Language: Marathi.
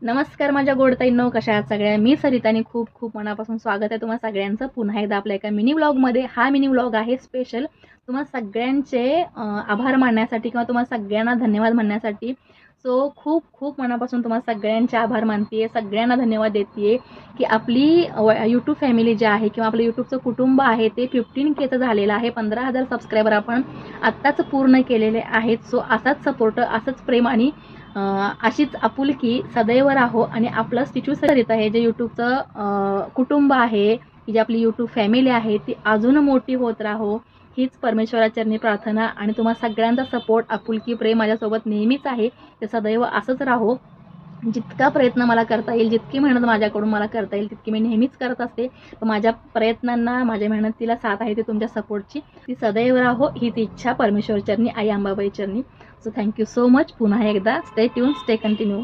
नमस्कार माझ्या गोडताईंनो, कशा आहात सगळ्या. मी सरितानी खूप खूप मनापासून स्वागत आहे तुम्हा सगळ्यांचं पुन्हा एकदा आपल्या एका मिनी व्लॉगमध्ये. हा मिनी व्लॉग आहे स्पेशल तुम्हा सगळ्यांचे आभार मानण्यासाठी किंवा तुम्हाला सगळ्यांना धन्यवाद म्हणण्यासाठी. सो खूप खूप मनापासून तुम्हाला सगळ्यांचे आभार मानते, सगळ्यांना धन्यवाद देते की आपली यूट्यूब फॅमिली जी आहे किंवा आपलं यूट्यूबचं कुटुंब आहे ते 15Kचं झालेलं आहे. 15,000 सबस्क्रायबर आपण आत्ताच पूर्ण केलेले आहेत. सो असाच सपोर्ट, असंच प्रेम आणि अशीच आपुलकी सदैव राहो आणि आपलं स्टिचू सरिता आहे जे यूट्यूबचं कुटुंब आहे, की जी आपली यूट्यूब फॅमिली आहे ती अजून मोठी होत राहो हीच परमेश्वराचरणी प्रार्थना. आणि तुम्हाला सगळ्यांचा सपोर्ट, आपुलकी, प्रेम माझ्यासोबत नेहमीच आहे, ते सदैव असंच राहो. जितका प्रयत्न मला करता येईल, जितकी मेहनत माझ्याकडून मला करता येईल तितकी मी नेहमीच करत असते. माझ्या प्रयत्नांना, माझ्या मेहनतीला साथ आहे ती तुमच्या सपोर्टची, ती सदैव राहो हीच इच्छा परमेश्वर चरणी, आई अंबाबाई चरणी. So thank you so much. पुन्हा एकदा स्टे ट्यून, स्टे कंटिन्यू.